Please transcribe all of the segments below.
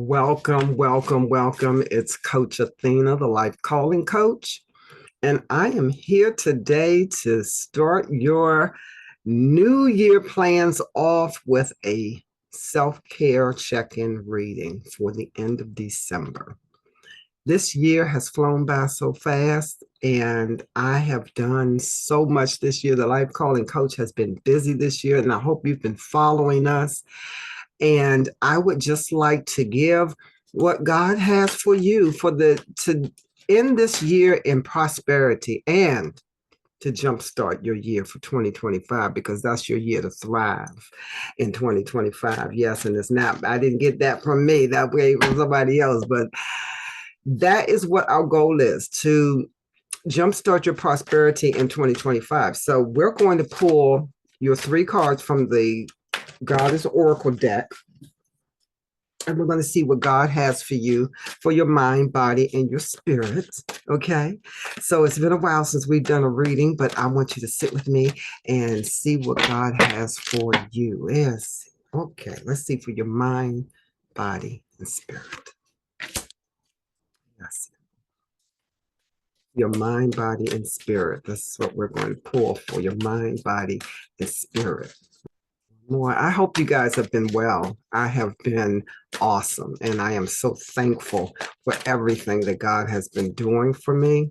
Welcome, welcome, welcome. It's Coach Athena, the Life Calling Coach. And I am here today to start your New Year plans off with a self-care check-in reading for the end of December. This year has flown by so fast, and I have done so much this year. The Life Calling Coach has been busy this year, and I hope you've been following us. And I would just like to give what God has for you to end this year in prosperity and to jumpstart your year for 2025, because that's your year to thrive in 2025. Yes, and it's not, I didn't get that from me, that way from somebody else, but that is what our goal is, to jumpstart your prosperity in 2025. So we're going to pull your 3 cards from the Goddess Oracle deck, and we're going to see what God has for you, for your mind, body, and your spirit. Okay. So it's been a while since we've done a reading, but I want you to sit with me and see what God has for you. Yes. Okay. Let's see for your mind, body, and spirit. Yes. Your mind, body, and spirit. That's what we're going to pull for your mind, body, and spirit. More. I hope you guys have been well. I have been awesome, and I am so thankful for everything that God has been doing for me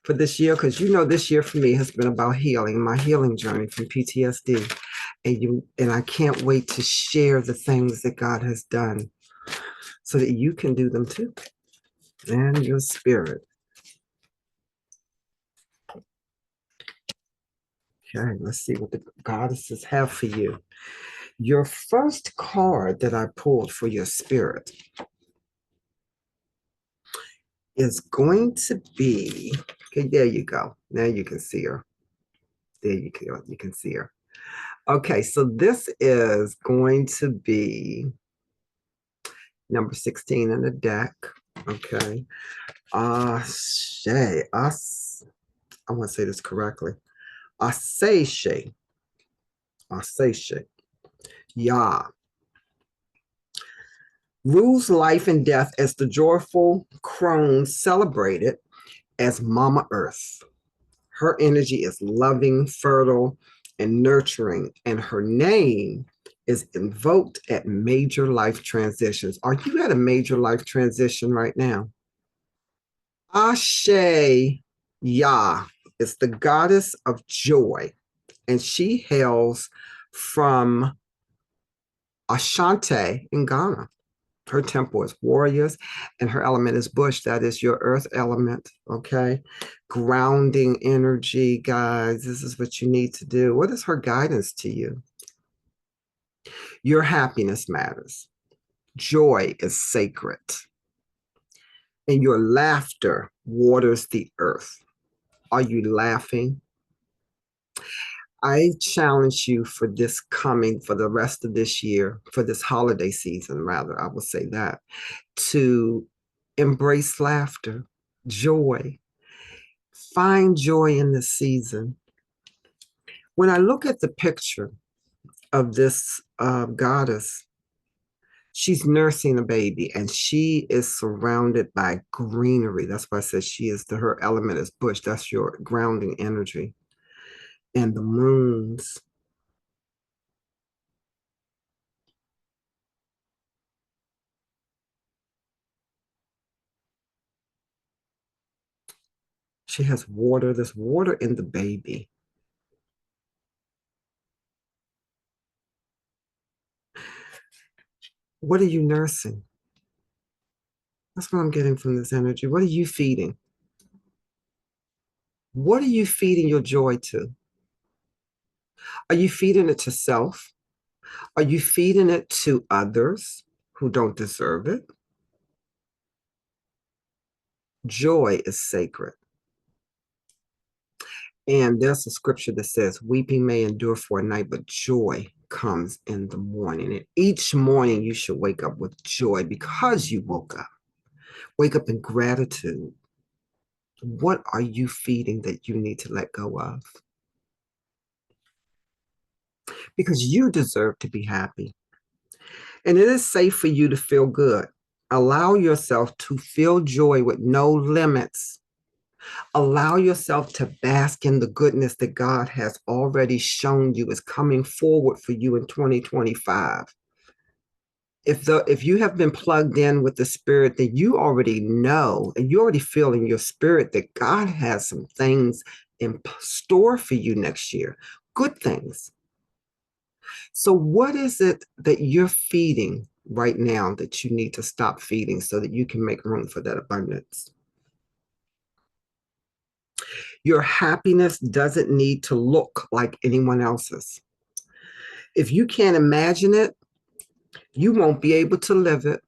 for this year, because this year for me has been about healing, my healing journey from PTSD. And I can't wait to share the things that God has done so that you can do them too. And your spirit. Okay, let's see what the goddesses have for you. Your first card that I pulled for your spirit is going to be, okay, there you go. Now you can see her. There you go. You can see her. Okay, so this is going to be number 16 in the deck. Okay. Ashe. I want to say this correctly. Ashe. Ashe. Yah. Rules life and death as the joyful crone celebrated as Mama Earth. Her energy is loving, fertile, and nurturing, and her name is invoked at major life transitions. Are you at a major life transition right now? Ashe Yah is the goddess of joy, and she hails from Ashanti in Ghana. Her temple is warriors, and her element is bush. That is your earth element, okay? Grounding energy, guys. This is what you need to do. What is her guidance to you? Your happiness matters. Joy is sacred. And your laughter waters the earth. Are you laughing? I challenge you for this coming, for the rest of this year, for this holiday season, rather, I will say that, to embrace laughter, joy. Find joy in the season. When I look at the picture of this goddess, she's nursing a baby, and she is surrounded by greenery. That's why I said her element is bush. That's your grounding energy. And the moons. She has water. There's water in the baby. What are you nursing? That's what I'm getting from this energy. What are you feeding? What are you feeding your joy to? Are you feeding it to self? Are you feeding it to others who don't deserve it? Joy is sacred. And there's a scripture that says, weeping may endure for a night, but joy comes in the morning. And each morning you should wake up with joy because you woke up. Wake up in gratitude. What are you feeding that you need to let go of? Because you deserve to be happy. And it is safe for you to feel good. Allow yourself to feel joy with no limits. Allow yourself to bask in the goodness that God has already shown you is coming forward for you in 2025. If you have been plugged in with the spirit, that you already know and you already feel in your spirit that God has some things in store for you next year, good things. So what is it that you're feeding right now that you need to stop feeding so that you can make room for that abundance? Your happiness doesn't need to look like anyone else's. If you can't imagine it, you won't be able to live it.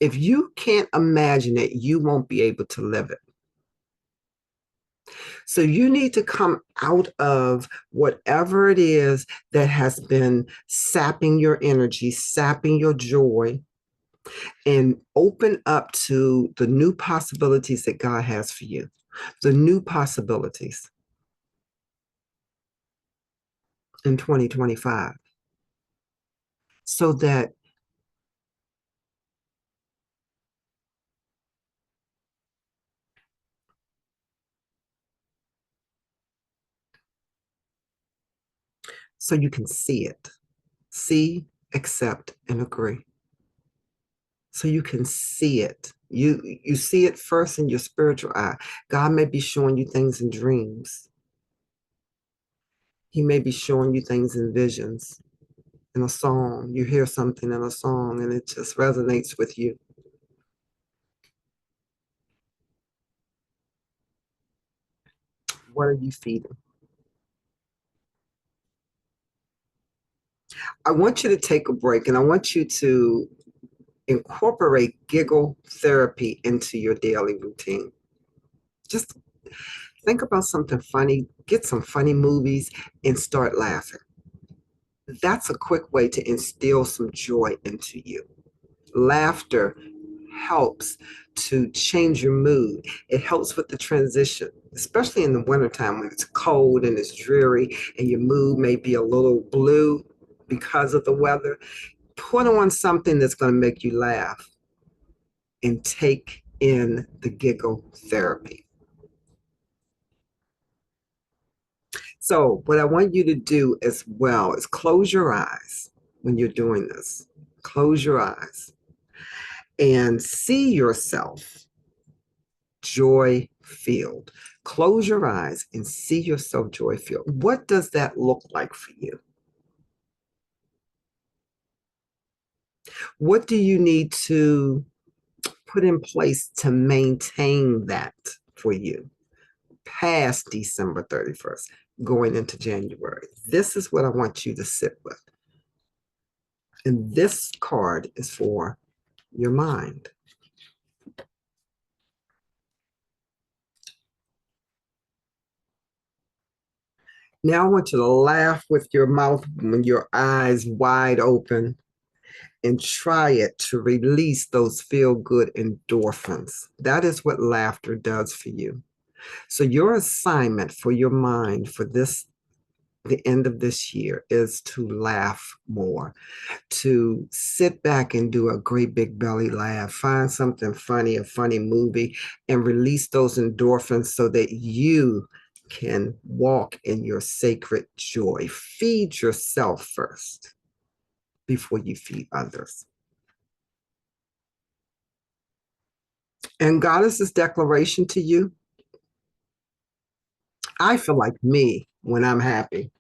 If you can't imagine it, you won't be able to live it. So you need to come out of whatever it is that has been sapping your energy, sapping your joy, and open up to the new possibilities that God has for you, the new possibilities in 2025. So that you can see it. See, accept, and agree. So you can see it. You see it first in your spiritual eye. God may be showing you things in dreams. He may be showing you things in visions, in a song. You hear something in a song and it just resonates with you. What are you feeding? I want you to take a break and I want you to incorporate giggle therapy into your daily routine. Just think about something funny, get some funny movies, and start laughing. That's a quick way to instill some joy into you. Laughter helps to change your mood. It helps with the transition, especially in the wintertime when it's cold and it's dreary and your mood may be a little blue because of the weather. Put on something that's going to make you laugh and take in the giggle therapy. So, what I want you to do as well is close your eyes when you're doing this. Close your eyes and see yourself joy filled. Close your eyes and see yourself joy filled. What does that look like for you? What do you need to put in place to maintain that for you past December 31st, going into January? This is what I want you to sit with. And this card is for your mind. Now I want you to laugh with your mouth when your eyes wide open and try it to release those feel-good endorphins. That is what laughter does for you. So your assignment for your mind for the end of this year is to laugh more, to sit back and do a great big belly laugh, find something funny, a funny movie, and release those endorphins so that you can walk in your sacred joy. Feed yourself first before you feed others. And Goddess's declaration to you, I feel like me when I'm happy.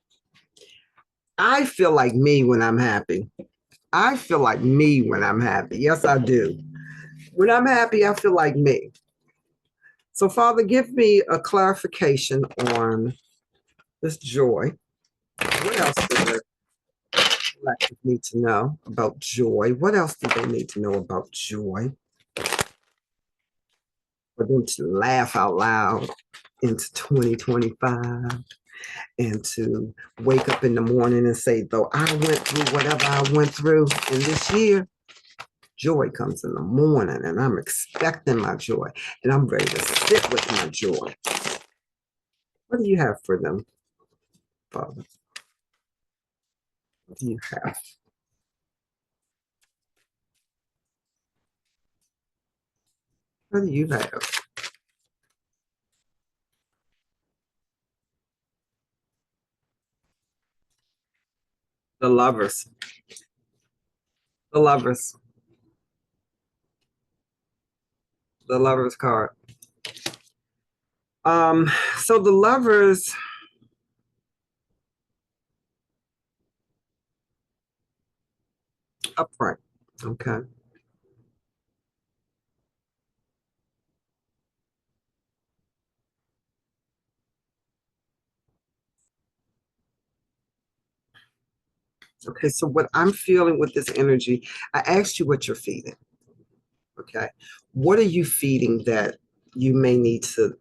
I feel like me when I'm happy. I feel like me when I'm happy. Yes, I do. When I'm happy, I feel like me. So, Father, give me a clarification on this joy. What else do the collective need to know about joy? What else do they need to know about joy? For them to laugh out loud into 2025 and to wake up in the morning and say, though I went through whatever I went through in this year, joy comes in the morning and I'm expecting my joy and I'm ready to sit with my joy. What do you have for them, Father? What do you have? What do you have? The lovers. The lovers. The lovers card. Um, so the lovers upright. Okay. Okay. So what I'm feeling with this energy, I asked you what you're feeding. Okay. What are you feeding that you may need to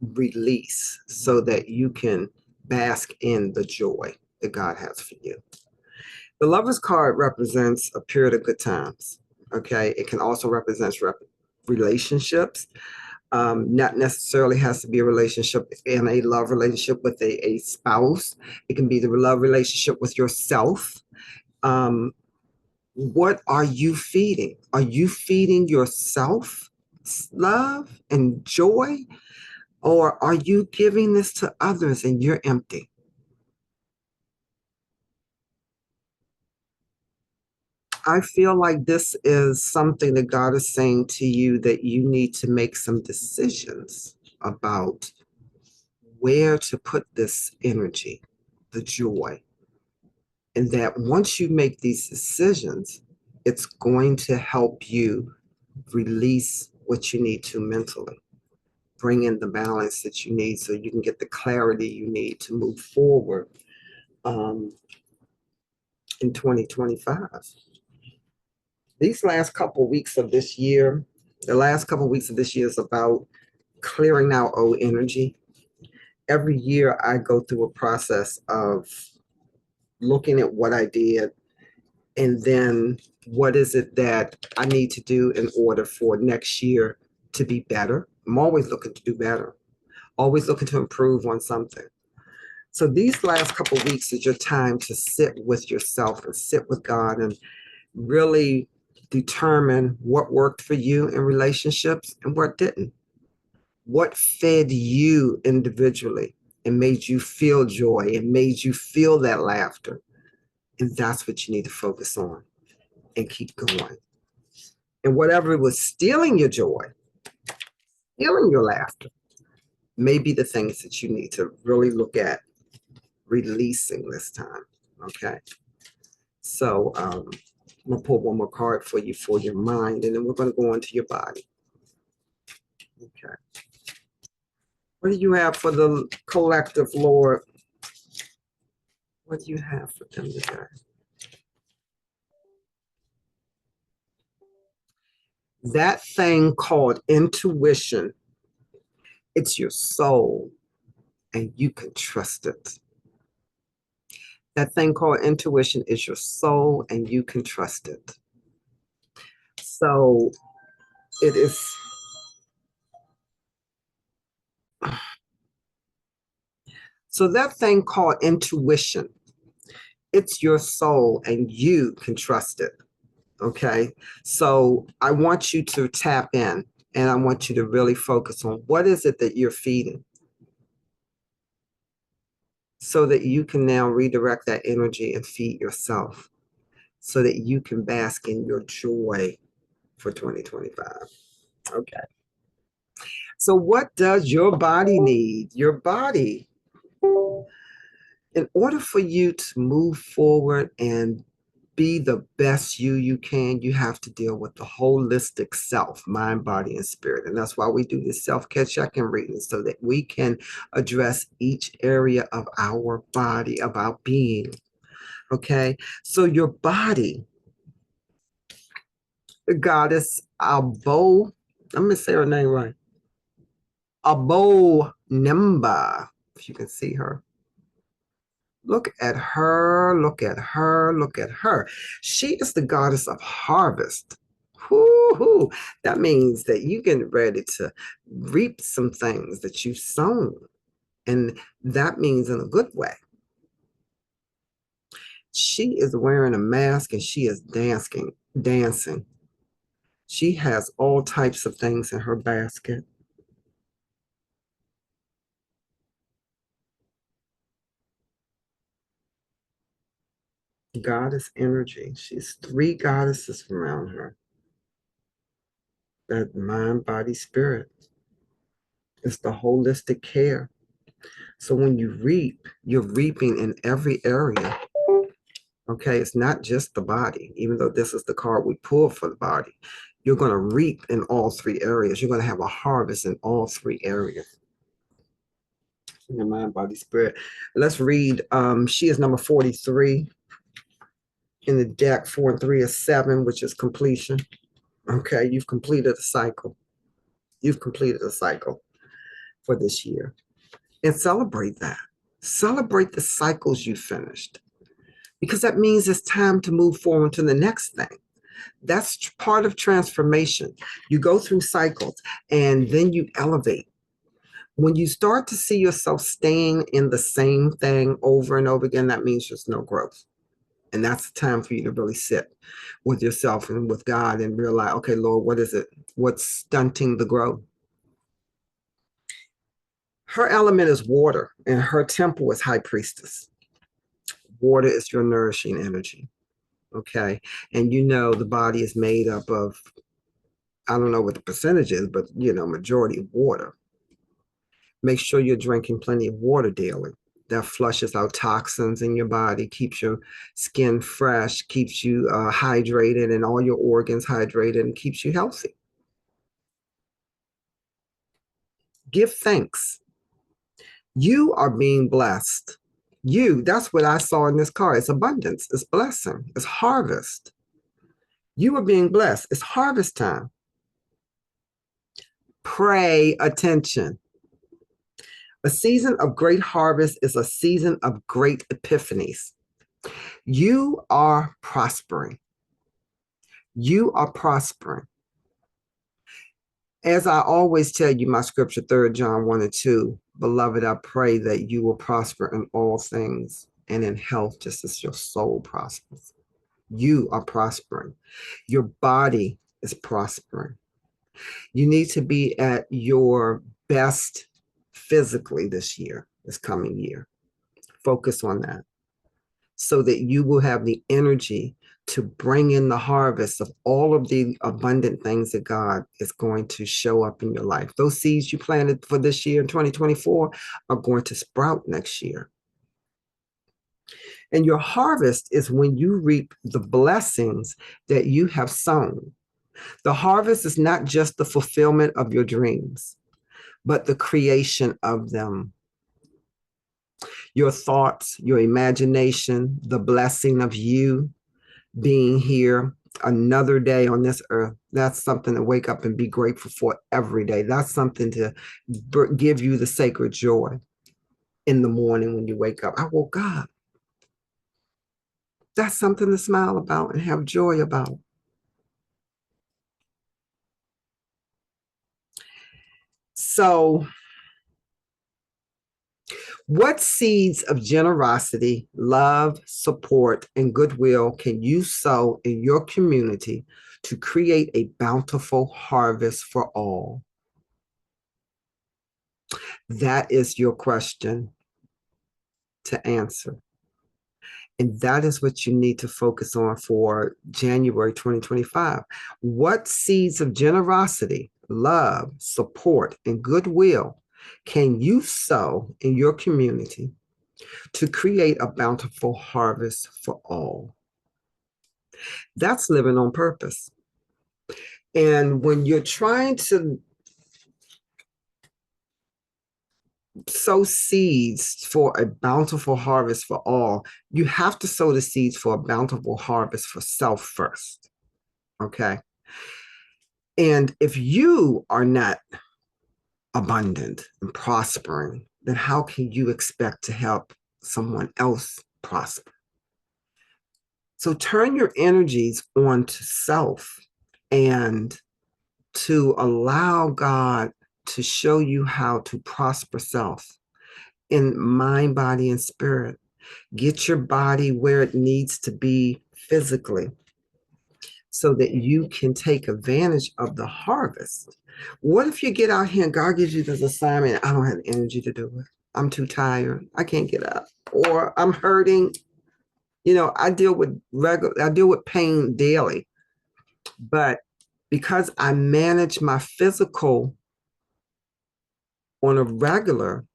release so that you can bask in the joy that God has for you? The Lover's card represents a period of good times. Okay. It can also represent relationships. Not necessarily has to be a relationship in a love relationship with a spouse. It can be the love relationship with yourself. Um, what are you feeding? Are you feeding yourself love and joy? Or are you giving this to others and you're empty? I feel like this is something that God is saying to you that you need to make some decisions about where to put this energy, the joy. And that once you make these decisions, it's going to help you release what you need to mentally, bring in the balance that you need so you can get the clarity you need to move forward um, in 2025. These last couple of weeks of this year, the last couple of weeks of this year is about clearing out old energy. Every year, I go through a process of looking at what I did and then what is it that I need to do in order for next year to be better. I'm always looking to do better, always looking to improve on something. So these last couple of weeks is your time to sit with yourself and sit with God and really determine what worked for you in relationships and what didn't. What fed you individually and made you feel joy and made you feel that laughter. And that's what you need to focus on and keep going. And whatever was stealing your joy, stealing your laughter, may be the things that you need to really look at releasing this time. Okay. So I'm going to pull one more card for you for your mind, and then we're going to go on to your body. Okay. What do you have for the collective, Lord? What do you have for them today? That thing called intuition, it's your soul, and you can trust it. That thing called intuition is your soul, and you can trust it. So it is. So that thing called intuition, it's your soul, and you can trust it. Okay. So I want you to tap in and I want you to really focus on what is it that you're feeding so that you can now redirect that energy and feed yourself so that you can bask in your joy for 2025. Okay. So, what does your body need? Your body, in order for you to move forward and be the best you can, you have to deal with the holistic self, mind, body, and spirit. And that's why we do this self-care check-in reading so that we can address each area of our body, of our being. Okay. So your body, the goddess Abo, I'm gonna say her name right. Abo Nimba, if you can see her. Look at her, look at her, look at her. She is the goddess of harvest. Woo-hoo. That means that you get ready to reap some things that you've sown. And that means in a good way. She is wearing a mask and she is dancing. She has all types of things in her basket. Goddess energy. She's 3 goddesses around her. That mind, body, spirit. It's the holistic care. So when you reap, you're reaping in every area. Okay, it's not just the body, even though this is the card we pull for the body. You're going to reap in all 3 areas. You're going to have a harvest in all 3 areas. Your mind, body, spirit. Let's read. She is number 43 in the deck. 4 and 3 is 7, which is completion. Okay, you've completed a cycle. You've completed a cycle for this year. And celebrate that. Celebrate the cycles you finished, because that means it's time to move forward to the next thing. That's part of transformation. You go through cycles and then you elevate. When you start to see yourself staying in the same thing over and over again, that means there's no growth. And that's the time for you to really sit with yourself and with God and realize, okay, Lord, what is it? What's stunting the growth? Her element is water, and her temple is high priestess. Water is your nourishing energy. Okay. And the body is made up of, I don't know what the percentage is, but majority water. Make sure you're drinking plenty of water daily. That flushes out toxins in your body, keeps your skin fresh, keeps you hydrated and all your organs hydrated, and keeps you healthy. Give thanks. You are being blessed. That's what I saw in this card. It's abundance, it's blessing, it's harvest. You are being blessed. It's harvest time. Pay attention. A season of great harvest is a season of great epiphanies. You are prospering. You are prospering. As I always tell you, my scripture, 3 John 1 and 2, beloved, I pray that you will prosper in all things and in health, just as your soul prospers. You are prospering. Your body is prospering. You need to be at your best physically this coming year. Focus on that so that you will have the energy to bring in the harvest of all of the abundant things that God is going to show up in your life. Those seeds you planted for this year in 2024 are going to sprout next year. And your harvest is when you reap the blessings that you have sown. The harvest is not just the fulfillment of your dreams, but the creation of them. Your thoughts, your imagination, the blessing of you being here another day on this earth. That's something to wake up and be grateful for every day. That's something to give you the sacred joy in the morning when you wake up. I woke up. That's something to smile about and have joy about. So, what seeds of generosity, love, support, and goodwill can you sow in your community to create a bountiful harvest for all? That is your question to answer. And that is what you need to focus on for January 2025. What seeds of generosity, love, support, and goodwill can you sow in your community to create a bountiful harvest for all? That's living on purpose. And when you're trying to sow seeds for a bountiful harvest for all, you have to sow the seeds for a bountiful harvest for self first. Okay. And if you are not abundant and prospering, then how can you expect to help someone else prosper? So turn your energies on to self and to allow God to show you how to prosper self in mind, body, and spirit. Get your body where it needs to be physically so that you can take advantage of the harvest. What if you get out here and God gives you this assignment? I don't have the energy to do it. I'm too tired. I can't get up. Or I'm hurting. I deal with pain daily. But because I manage my physical on a regular,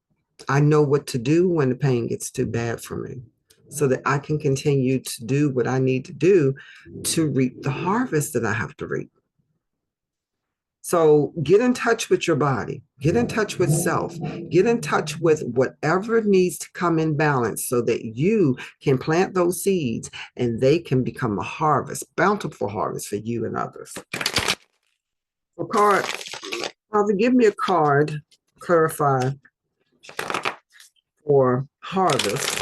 I know what to do when the pain gets too bad for me so that I can continue to do what I need to do to reap the harvest that I have to reap. So get in touch with your body, get in touch with self, get in touch with whatever needs to come in balance so that you can plant those seeds and they can become a harvest, bountiful harvest for you and others. So card, Father, give me a card, clarify for harvest,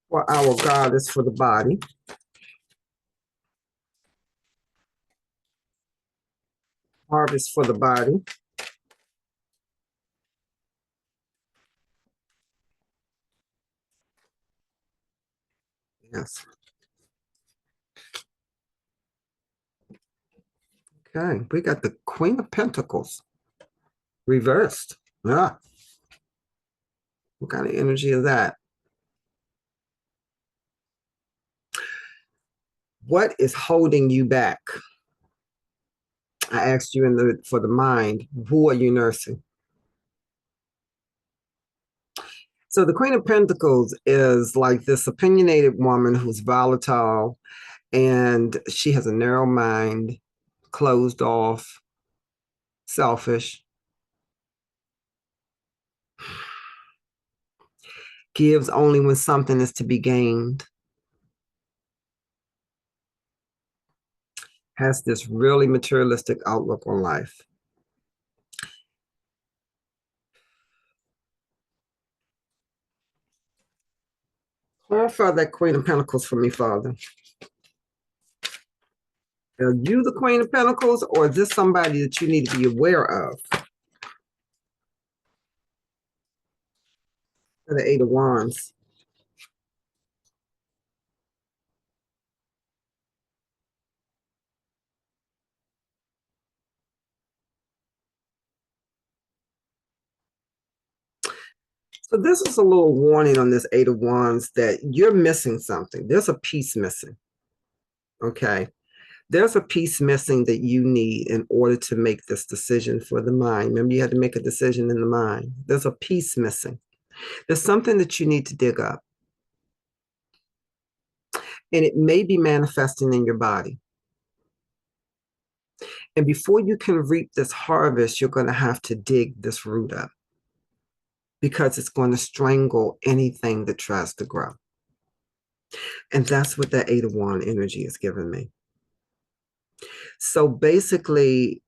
for our goddess for the body. Harvest for the body. Yes. Okay, we got the Queen of Pentacles reversed. Ah, what kind of energy is that? What is holding you back? I asked you for the mind, who are you nursing? So the Queen of Pentacles is like this opinionated woman who's volatile and she has a narrow mind, closed off, selfish, gives only when something is to be gained, has this really materialistic outlook on life. Clarify that Queen of Pentacles for me, Father. Are you the Queen of Pentacles, or is this somebody that you need to be aware of? The Eight of Wands. So this is a little warning on this Eight of Wands that you're missing something. There's a piece missing. Okay. There's a piece missing that you need in order to make this decision for the mind. Remember, you had to make a decision in the mind. There's a piece missing. There's something that you need to dig up. And it may be manifesting in your body. And before you can reap this harvest, you're going to have to dig this root up because it's going to strangle anything that tries to grow. And that's what that Eight of Wands energy is giving me. So basically,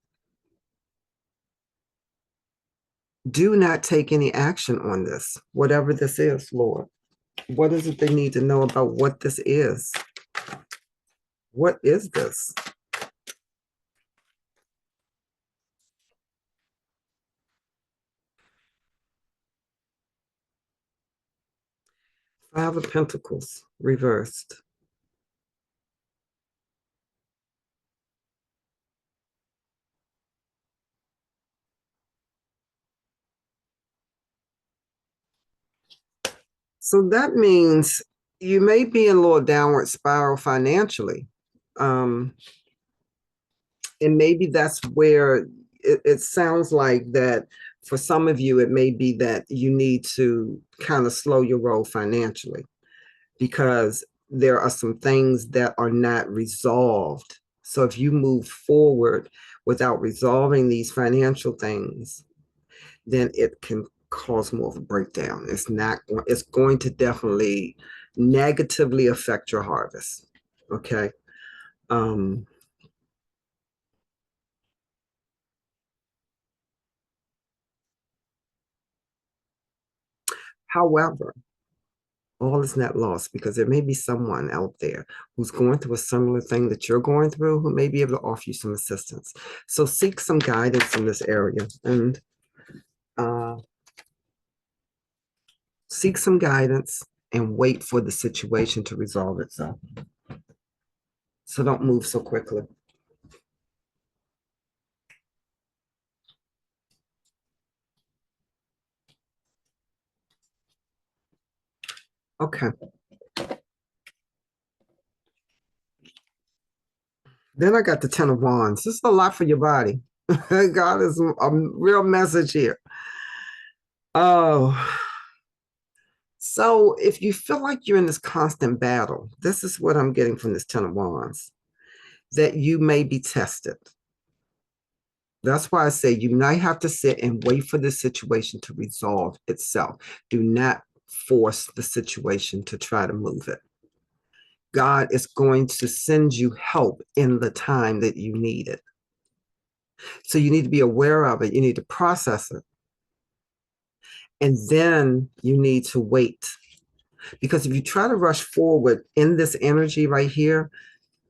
do not take any action on this, whatever this is, Lord. What is it they need to know about what this is? What is this? Five of Pentacles reversed. So that means you may be in a little downward spiral financially. And maybe that's where it sounds like that for some of you, it may be that you need to kind of slow your roll financially because there are some things that are not resolved. So if you move forward without resolving these financial things, then it can cause more of a breakdown. It's going to definitely negatively affect your harvest. Okay. However, all is not lost because there may be someone out there who's going through a similar thing that you're going through who may be able to offer you some assistance. So seek some guidance in this area and seek some guidance and wait for the situation to resolve itself. So don't move so quickly. Okay. Then I got the Ten of Wands. This is a lot for your body. God is a real message here. Oh, so if you feel like you're in this constant battle, this is what I'm getting from this Ten of Wands, that you may be tested. That's why I say you might have to sit and wait for the situation to resolve itself. Do not force the situation to try to move it. God is going to send you help in the time that you need it. So you need to be aware of it. You need to process it. And then you need to wait. Because if you try to rush forward in this energy right here,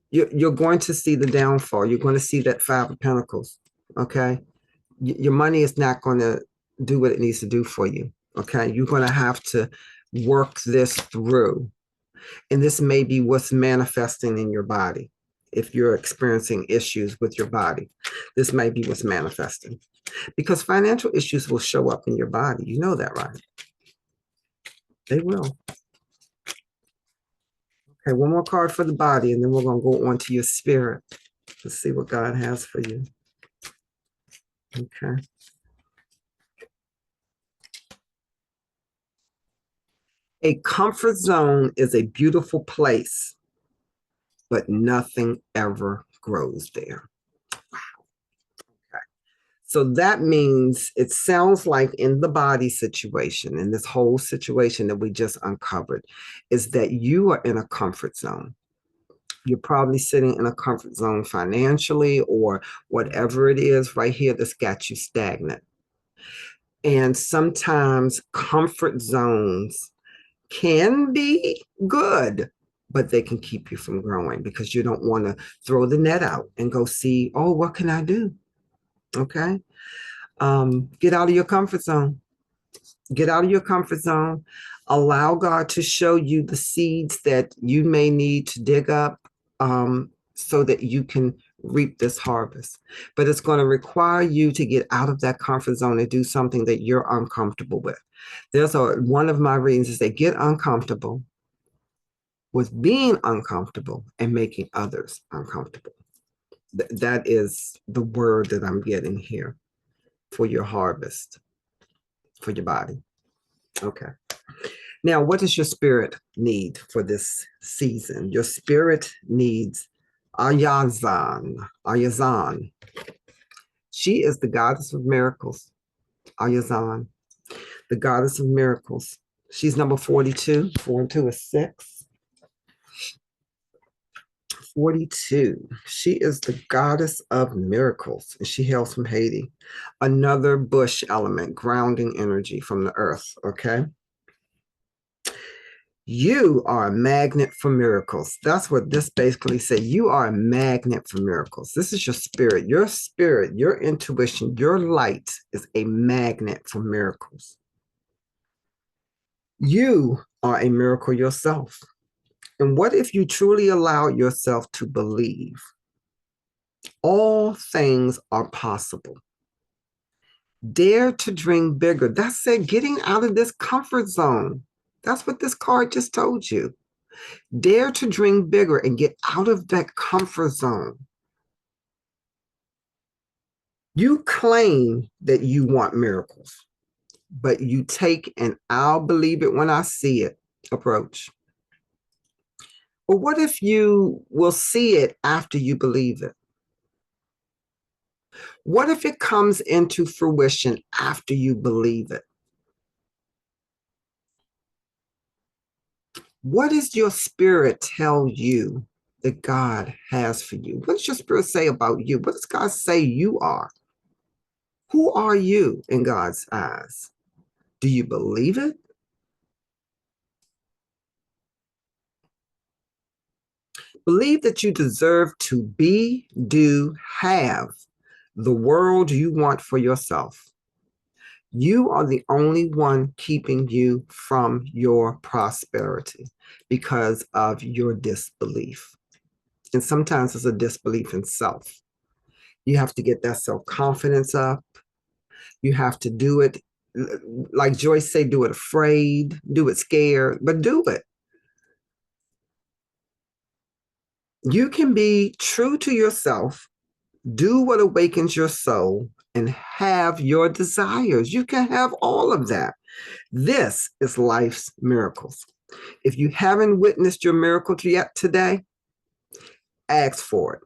you're going to see the downfall. You're going to see that Five of Pentacles. Okay. Your money is not going to do what it needs to do for you. Okay. You're going to have to work this through. And this may be what's manifesting in your body. If you're experiencing issues with your body, this may be what's manifesting. Because financial issues will show up in your body. You know that, right? They will. Okay, one more card for the body, and then we're going to go on to your spirit to see what God has for you. Okay. A comfort zone is a beautiful place, but nothing ever grows there. So that means it sounds like in the body situation, in this whole situation that we just uncovered, is that you are in a comfort zone. You're probably sitting in a comfort zone financially or whatever it is right here that's got you stagnant. And sometimes comfort zones can be good, but they can keep you from growing because you don't want to throw the net out and go see, oh, what can I do? Okay. Get out of your comfort zone. Get out of your comfort zone. Allow God to show you the seeds that you may need to dig up so that you can reap this harvest. But it's going to require you to get out of that comfort zone and do something that you're uncomfortable with. One of my reasons is they get uncomfortable with being uncomfortable and making others uncomfortable. That is the word that I'm getting here for your harvest, for your body. Okay. Now, what does your spirit need for this season? Your spirit needs Ayazan. Ayazan. She is the goddess of miracles. Ayazan, the goddess of miracles. She's number 42. 4 and 2 is 6. 42. She is the goddess of miracles, and she hails from Haiti. Another bush element, grounding energy from the earth, okay? You are a magnet for miracles. That's what this basically said. You are a magnet for miracles. This is your spirit. Your spirit, your intuition, your light is a magnet for miracles. You are a miracle yourself. And what if you truly allow yourself to believe? All things are possible. Dare to dream bigger. That's it, getting out of this comfort zone. That's what this card just told you. Dare to dream bigger and get out of that comfort zone. You claim that you want miracles, but you take an I'll believe it when I see it approach. But what if you will see it after you believe it? What if it comes into fruition after you believe it? What does your spirit tell you that God has for you? What does your spirit say about you? What does God say you are? Who are you in God's eyes? Do you believe it? Believe that you deserve to be, do, have the world you want for yourself. You are the only one keeping you from your prosperity because of your disbelief. And sometimes it's a disbelief in self. You have to get that self-confidence up. You have to do it, like Joyce say, do it afraid, do it scared, but do it. You can be true to yourself, do what awakens your soul, and have your desires. You can have all of that. This is life's miracles. If you haven't witnessed your miracle yet today, ask for it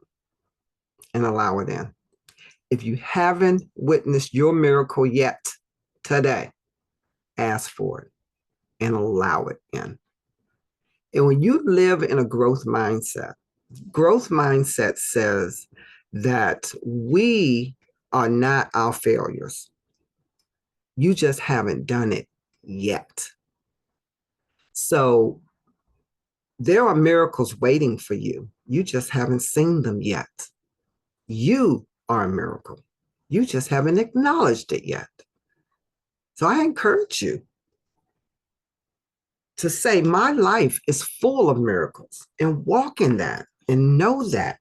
and allow it in. If you haven't witnessed your miracle yet today, ask for it and allow it in. And when you live in a growth mindset says that we are not our failures. You just haven't done it yet. So there are miracles waiting for you. You just haven't seen them yet. You are a miracle. You just haven't acknowledged it yet. So I encourage you to say, my life is full of miracles, and walk in that and know that.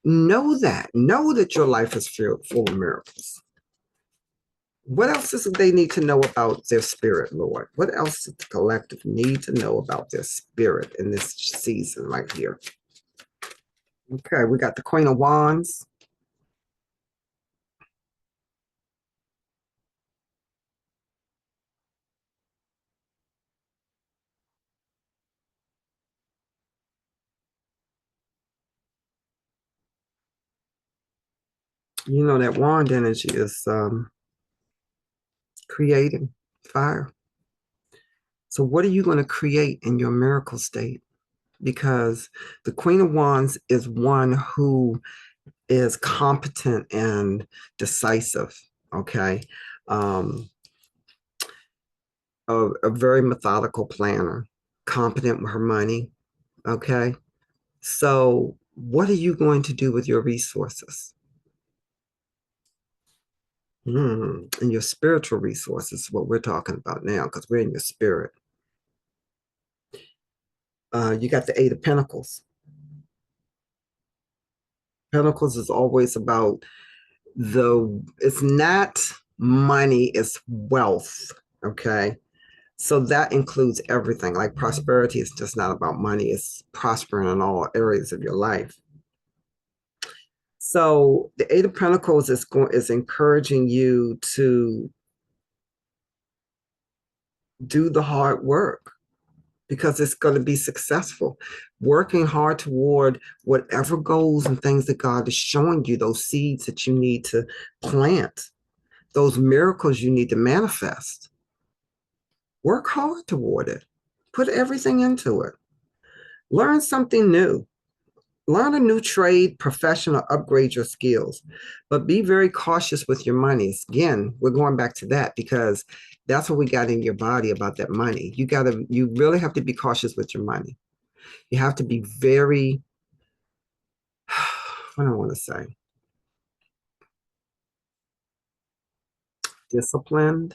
Know that your life is full of miracles. What else does they need to know about their spirit, Lord? What else does the collective need to know about their spirit in this season right here? Okay, we got the Queen of Wands. You know that wand energy is creating fire. So what are you going to create in your miracle state? Because the Queen of Wands is one who is competent and decisive, okay? A very methodical planner, competent with her money, okay? So what are you going to do with your resources? And your spiritual resources is what we're talking about now, because we're in your spirit. You got the Eight of Pentacles. Pentacles is always about it's not money, it's wealth, okay? So that includes everything. Like prosperity is just not about money, it's prospering in all areas of your life. So the Eight of Pentacles is encouraging you to do the hard work, because it's going to be successful. Working hard toward whatever goals and things that God is showing you, those seeds that you need to plant, those miracles you need to manifest. Work hard toward it. Put everything into it. Learn something new. Learn a new trade, profession, or upgrade your skills. But be very cautious with your money. Again, we're going back to that, because that's what we got in your body about that money. You really have to be cautious with your money. You have to be very, what do I want to say? Disciplined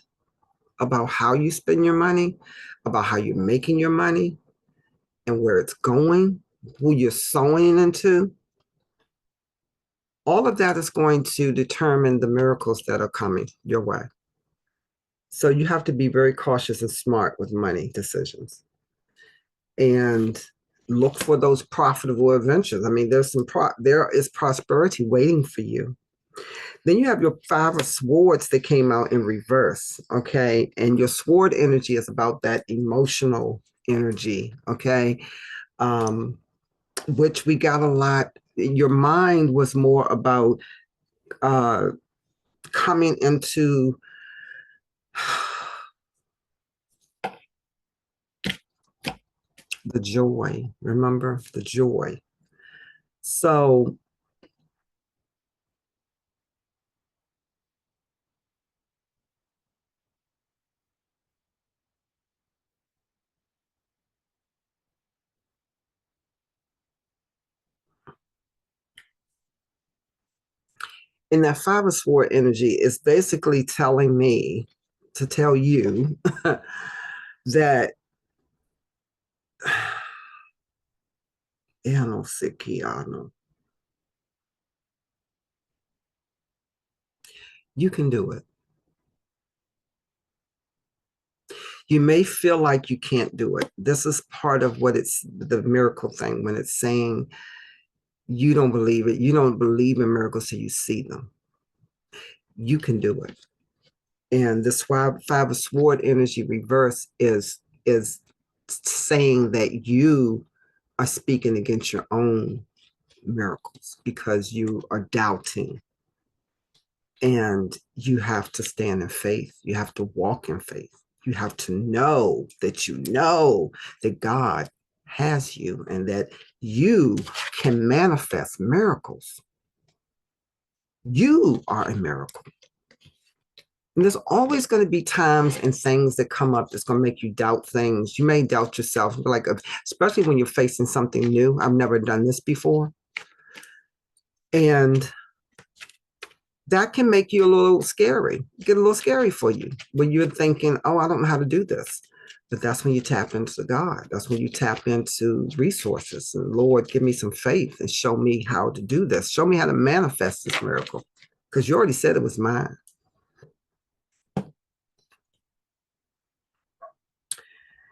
about how you spend your money, about how you're making your money, and where it's going, who you're sowing into. All of that is going to determine the miracles that are coming your way. So you have to be very cautious and smart with money decisions, and look for those profitable adventures. I mean, there is prosperity waiting for you. Then you have your Five of Swords that came out in reverse, okay? And your sword energy is about that emotional energy, okay? Which we got a lot. Your mind was more about coming into the joy. Remember the joy. So in that Five of Sword energy, is basically telling me to tell you that Enosikiano. You can do it. You may feel like you can't do it. This is part of what it's the miracle thing when it's saying you don't believe it. You don't believe in miracles till you see them. You can do it. And this five of sword energy reverse is saying that you are speaking against your own miracles because you are doubting. And you have to stand in faith. You have to walk in faith. You have to know that God has you and that you can manifest miracles. You are a miracle. And there's always going to be times and things that come up that's going to make you doubt things. You may doubt yourself, like especially when you're facing something new. I've never done this before. And that can make you a little scary, get a little scary for you when you're thinking, oh, I don't know how to do this. But that's when you tap into God. That's when you tap into resources. And Lord, give me some faith and show me how to do this. Show me how to manifest this miracle. Because you already said it was mine.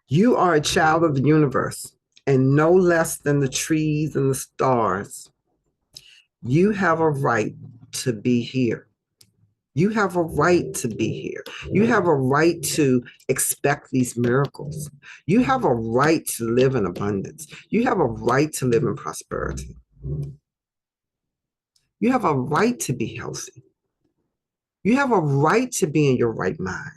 You are a child of the universe, and no less than the trees and the stars. You have a right to be here. You have a right to be here. You have a right to expect these miracles. You have a right to live in abundance. You have a right to live in prosperity. You have a right to be healthy. You have a right to be in your right mind.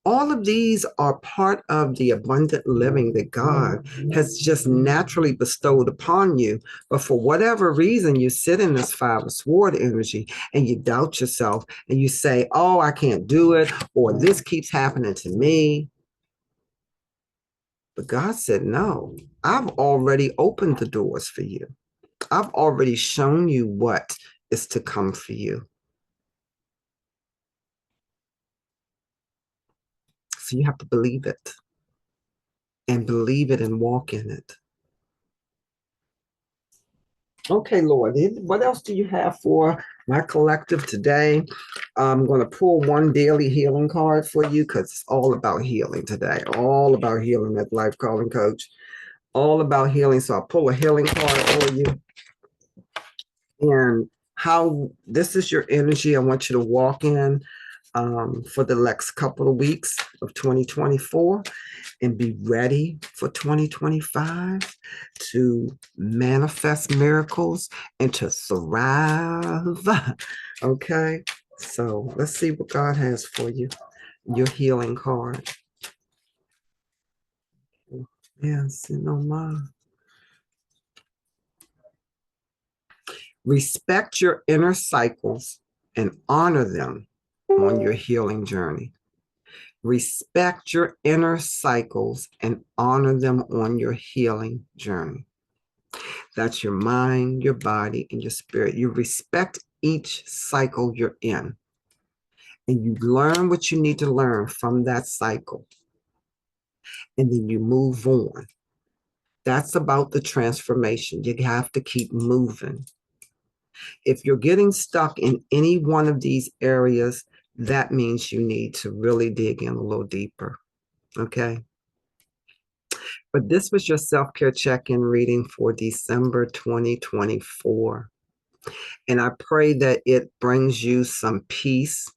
All of these are part of the abundant living that God has just naturally bestowed upon you. But for whatever reason, you sit in this five of sword energy and you doubt yourself and you say, oh, I can't do it, or this keeps happening to me. But God said, no, I've already opened the doors for you. I've already shown you what is to come for you. So you have to believe it and walk in it. Okay, Lord, what else do you have for my collective today? I'm going to pull one daily healing card for you because it's all about healing today. All about healing at Life Calling Coach. All about healing. So I'll pull a healing card for you. And how this is your energy I want you to walk in for the next couple of weeks of 2024 and be ready for 2025 to manifest miracles and to thrive. Okay, so let's see what God has for you. Your healing card. Yes, my. Respect your inner cycles and honor them on your healing journey. Respect your inner cycles and honor them on your healing journey. That's your mind, your body, and your spirit. You respect each cycle you're in. And you learn what you need to learn from that cycle. And then you move on. That's about the transformation. You have to keep moving. If you're getting stuck in any one of these areas, that means you need to really dig in a little deeper. Okay? But this was your self-care check-in reading for December 2024. And I pray that it brings you some peace,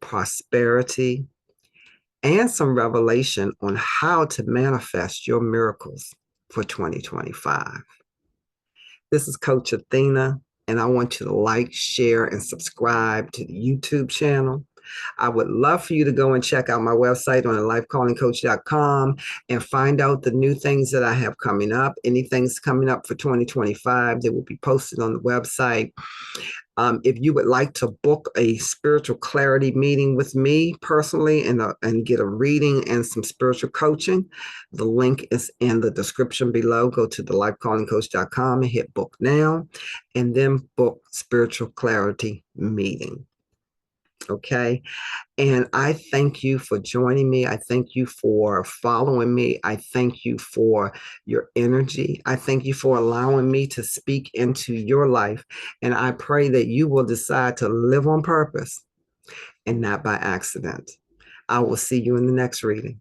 prosperity, and some revelation on how to manifest your miracles for 2025. This is Coach Athena, and I want you to like, share, and subscribe to the YouTube channel. I would love for you to go and check out my website on TheLifeCallingCoach.com and find out the new things that I have coming up. Anything's coming up for 2025 that will be posted on the website. If you would like to book a spiritual clarity meeting with me personally and get a reading and some spiritual coaching, the link is in the description below. Go to TheLifeCallingCoach.com and hit book now, and then book spiritual clarity meeting. Okay. And I thank you for joining me. I thank you for following me. I thank you for your energy. I thank you for allowing me to speak into your life. And I pray that you will decide to live on purpose and not by accident. I will see you in the next reading.